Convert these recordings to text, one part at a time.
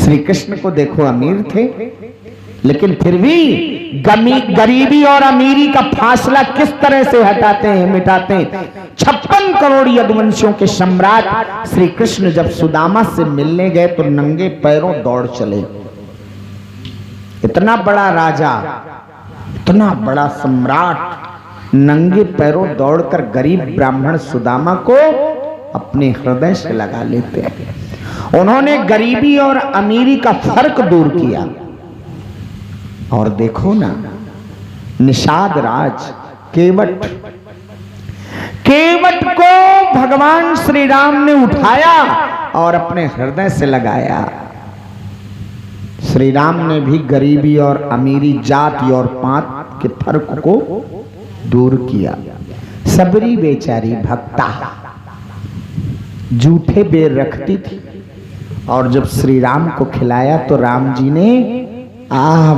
श्री कृष्ण को देखो अमीर थे, लेकिन फिर भी गरीबी और अमीरी का फासला किस तरह से हटाते हैं, मिटाते हैं। 56 करोड़ यदुवंशियों के सम्राट श्री कृष्ण जब सुदामा से मिलने गए तो नंगे पैरों दौड़ चले। इतना बड़ा राजा, इतना बड़ा सम्राट नंगे पैरों दौड़कर गरीब ब्राह्मण सुदामा को अपने हृदय से लगा लेते हैं। उन्होंने गरीबी और अमीरी का फर्क दूर किया। और देखो ना, निषाद राज केवट को भगवान श्री राम ने उठाया और अपने हृदय से लगाया। श्री राम ने भी गरीबी और अमीरी, जाति और पात के फर्क को दूर किया। सबरी बेचारी भक्ता जूठे बेर रखती थी और जब श्री राम को खिलाया तो राम जी ने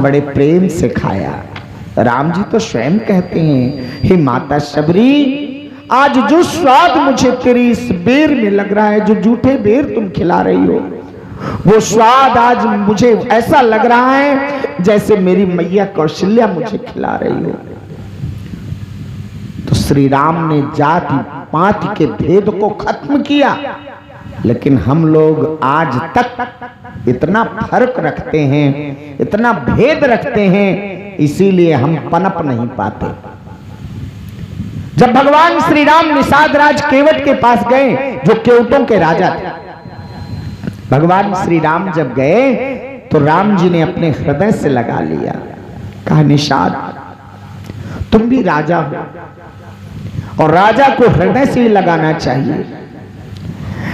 बड़े प्रेम से खाया। राम जी तो स्वयं कहते हैं, हे माता शबरी, आज जो स्वाद मुझे तेरी इस बेर में लग रहा है, जो जूठे बेर तुम खिला रही हो, वो स्वाद आज मुझे ऐसा लग रहा है जैसे मेरी मैया कौशल्या मुझे खिला रही हो। तो श्री राम ने जाति पाति के भेद को खत्म किया, लेकिन हम लोग आज तक इतना फर्क रखते हैं, इतना भेद रखते हैं, इसीलिए हम पनप नहीं पाते। जब भगवान श्री राम निषाद राज केवट के पास गए, जो केवटों के राजा थे, भगवान श्री राम जब गए तो राम जी ने अपने हृदय से लगा लिया। कहा, निषाद, तुम भी राजा हो और राजा को हृदय से ही लगाना चाहिए,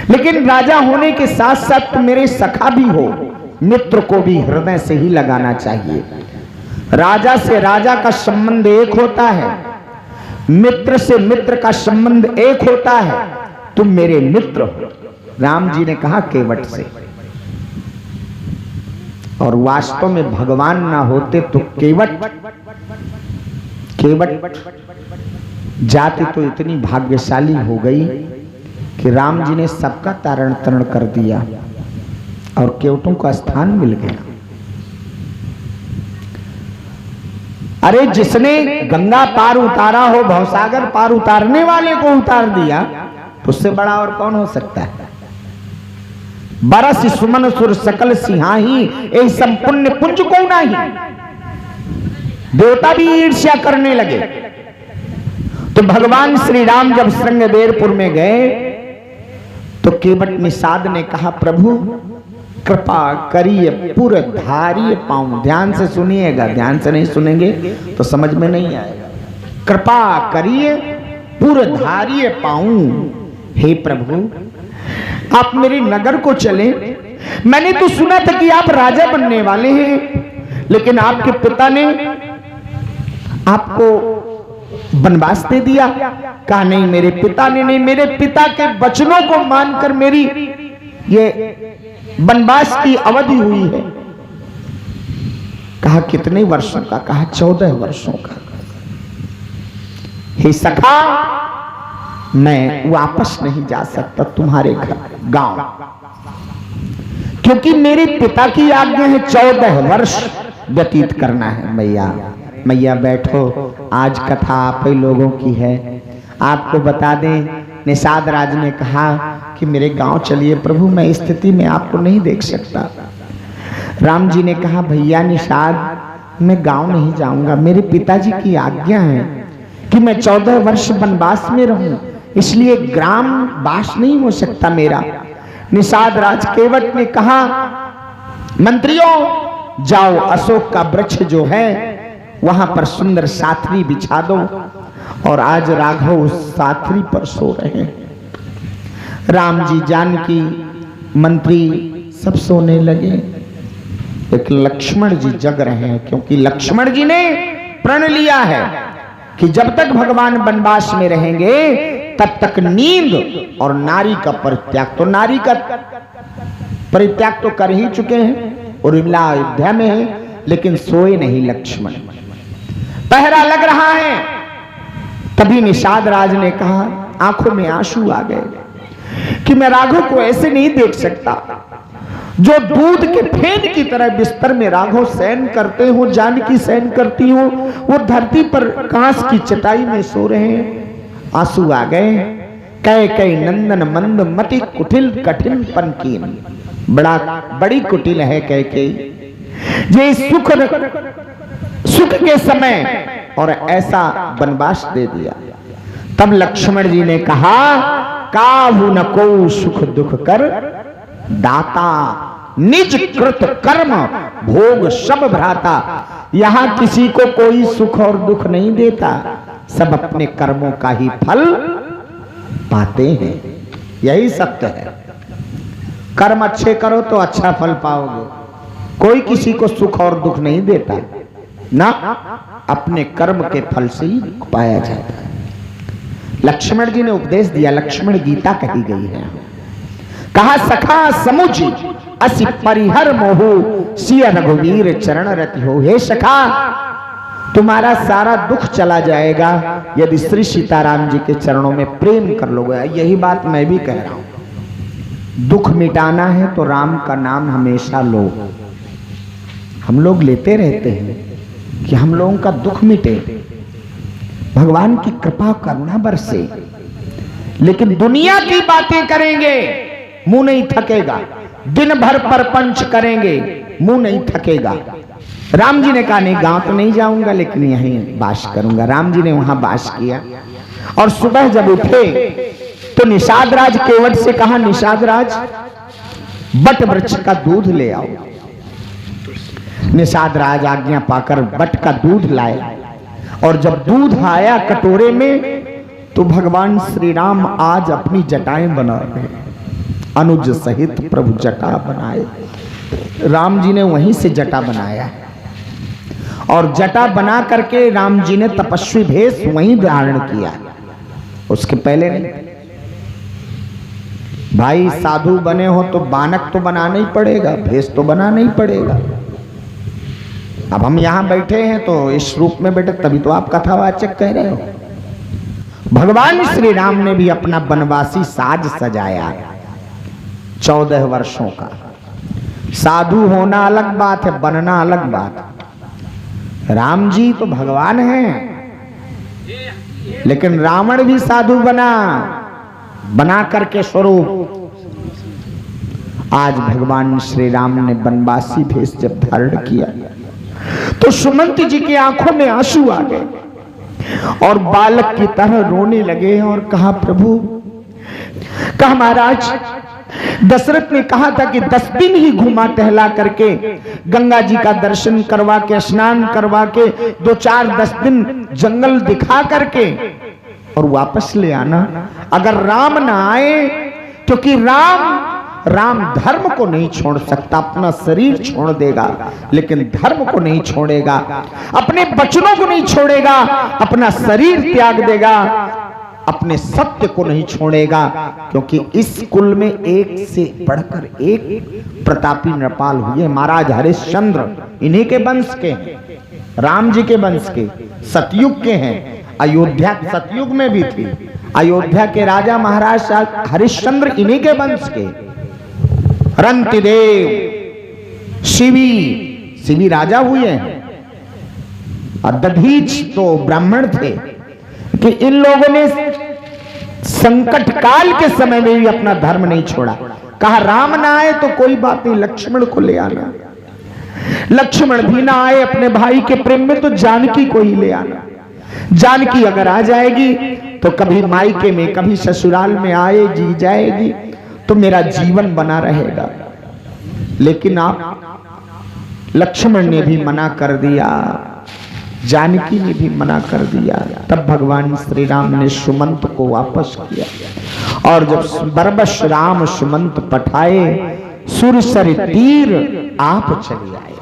लेकिन राजा होने के साथ साथ तुम मेरे सखा भी हो, मित्र को भी हृदय से ही लगाना चाहिए। राजा से राजा का संबंध एक होता है, मित्र से मित्र का संबंध एक होता है। तुम मेरे मित्र हो, राम जी ने कहा केवट से। और वास्तव में भगवान ना होते तो केवट जाति तो इतनी भाग्यशाली हो गई कि राम जी ने सबका तारण तरण कर दिया और केवटों का स्थान मिल गया। अरे जिसने गंगा पार उतारा हो, भवसागर पार उतारने वाले को उतार दिया, तो उससे बड़ा और कौन हो सकता है। बरस सुमन सुर सकल सिंहाही, यही संपुण्य पुंज को नहीं। देवता भी ईर्ष्या करने लगे। तो भगवान श्री राम जब श्रृंगबेरपुर में गए तो केवट निषाद ने कहा, प्रभु कृपा करिए पुर धारिय पाऊं। ध्यान से सुनिएगा, ध्यान से नहीं सुनेंगे तो समझ में नहीं आएगा। कृपा करिए पुर धारिय पाऊं। हे प्रभु, आप मेरे नगर को चले। मैंने तो सुना था कि आप राजा बनने वाले हैं, लेकिन आपके पिता ने आपको वनवास दे दिया। कहा, नहीं, मेरे पिता ने नहीं, मेरे पिता के वचनों को मानकर मेरी ये वनवास की अवधि हुई है। कहा, कितने वर्षों का? कहा, 14 वर्षों का। हे सखा, मैं वापस नहीं जा सकता तुम्हारे घर गांव, क्योंकि मेरे पिता की आज्ञा है 14 वर्ष व्यतीत करना है। मैया बैठो, आज कथा आप ही लोगों की है। आपको बता दें, निषाद राज ने कहा कि मेरे गांव चलिए प्रभु, मैं इस स्थिति में आपको नहीं देख सकता। राम जी ने कहा, भैया निषाद, मैं गांव नहीं जाऊंगा। मेरे पिताजी की आज्ञा है कि मैं 14 वर्ष वनवास में रहूं, इसलिए ग्राम वास नहीं हो सकता मेरा। निषाद राज केवट ने कहा, मंत्रियों, जाओ अशोक का वृक्ष जो है वहां पर सुंदर साथरी बिछा दो, और आज राघव उस साथरी पर सो रहे हैं। राम जी, जानकी, मंत्री सब सोने लगे, एक लक्ष्मण जी जग रहे हैं, क्योंकि लक्ष्मण जी ने प्रण लिया है कि जब तक भगवान वनवास में रहेंगे तब तक नींद और नारी का परित्याग। तो नारी का परित्याग तो कर ही चुके हैं, उर्मिला अयोध्या में है, लेकिन सोए नहीं लक्ष्मण, पहरा लग रहा है। तभी निषाद राज ने कहा, आंखों में आंसू आ गए कि मैं राघव को ऐसे नहीं देख सकता। जो दूध के फेन की तरह बिस्तर में राघव शयन करते हो, जानकी शयन करती हो, वो धरती पर कांस की चटाई में सो रहे हैं। आंसू आ गए। कह कई नंदन मंद मति कुटिल कठिन पनकीन, बड़ी कुटिल है कह कई, ये सुख के समय और ऐसा वनवास दे दिया। तब लक्ष्मण जी ने कहा, काहू न को सुख दुख कर दाता, निज कृत कर्म भोग सब भ्राता। यहां किसी को कोई सुख और दुख नहीं देता, सब अपने कर्मों का ही फल पाते हैं। यही सत्य है। कर्म अच्छे करो तो अच्छा फल पाओगे। कोई किसी को सुख और दुख नहीं देता ना, अपने कर्म के फल से ही पाया जाता है। लक्ष्मण जी ने उपदेश दिया। लक्ष्मण गीता कही गई है। कहा, सखा समुझ असि परिहर मोहु, सिय रघुवीर चरण रति हो। हे सखा, तुम्हारा सारा दुख चला जाएगा यदि श्री सीताराम जी के चरणों में प्रेम कर लोगे। यही बात मैं भी कह रहा हूं। दुख मिटाना है तो राम का नाम हमेशा लो। हम लोग लेते रहते हैं कि हम लोगों का दुख मिटे, भगवान की कृपा करुणा बरसे, लेकिन दुनिया की बातें करेंगे, मुंह नहीं थकेगा। दिन भर परपंच करेंगे, मुंह नहीं थकेगा। राम जी ने कहा, नहीं गांव तो नहीं जाऊंगा, लेकिन यहीं वास करूंगा। राम जी ने वहां वास किया। और सुबह जब उठे तो निषाद राज केवट से कहा, निषाद राज बट वृक्ष का दूध ले आओ। निषाद राज आज्ञा पाकर बट का दूध लाए। और जब दूध आया कटोरे में, तो भगवान श्री राम आज अपनी जटाएं बना रहे हैं। अनुज सहित प्रभु जटा बनाए। राम जी ने वहीं से जटा बनाया, और जटा बना करके राम जी ने तपस्वी भेष वहीं धारण किया, उसके पहले नहीं। भाई साधु बने हो तो बानक तो बनाना ही पड़ेगा, भेष तो बनाना ही पड़ेगा। अब हम यहां बैठे हैं तो इस रूप में बैठे, तभी तो आप कथावाचक कह रहे हो। भगवान श्री राम ने भी अपना वनवासी साज सजाया 14 वर्षों का। साधु होना अलग बात है, बनना अलग बात। राम जी तो भगवान हैं, लेकिन रावण भी साधु बना करके स्वरूप। आज भगवान श्री राम ने वनवासी भेष जब धारण किया तो सुमंत जी की आंखों में आंसू आ गए और बालक की तरह रोने लगे और कहा, प्रभु, कहा महाराज, दशरथ ने कहा था कि 10 दिन ही घुमा टहला करके गंगा जी का दर्शन करवा के, स्नान करवा के, 2-4-10 दिन जंगल दिखा करके और वापस ले आना। अगर राम ना आए, क्योंकि राम धर्म को नहीं छोड़ सकता, अपना शरीर छोड़ देगा लेकिन धर्म को नहीं छोड़ेगा, अपने वचनों को नहीं छोड़ेगा, अपना शरीर त्याग देगा, अपने सत्य को नहीं छोड़ेगा। क्योंकि इस कुल में एक से बढ़कर एक प्रतापी नृपाल हुए। महाराज हरिश्चंद्र इन्हीं के वंश के हैं, राम जी के वंश के, सतयुग के हैं। अयोध्या सतयुग में भी थी। अयोध्या के राजा महाराज हरिश्चंद्र इन्हीं के वंश के। रंतिदेव शिवी राजा हुए हैं, और दधीच तो ब्राह्मण थे। कि इन लोगों ने संकट काल के समय में भी अपना धर्म नहीं छोड़ा। कहा, राम ना आए तो कोई बात नहीं, लक्ष्मण को ले आना। लक्ष्मण भी ना आए अपने भाई के प्रेम में तो जानकी को ही ले आना। जानकी अगर आ जाएगी तो कभी मायके में कभी ससुराल में आए जी जाएगी, तो मेरा जीवन बना रहेगा। लेकिन आप लक्ष्मण ने भी मना कर दिया, जानकी ने भी मना कर दिया। तब भगवान श्री राम ने सुमंत को वापस किया। और जब बरबस राम सुमंत पठाए, सुरसर तीर आप चले आए।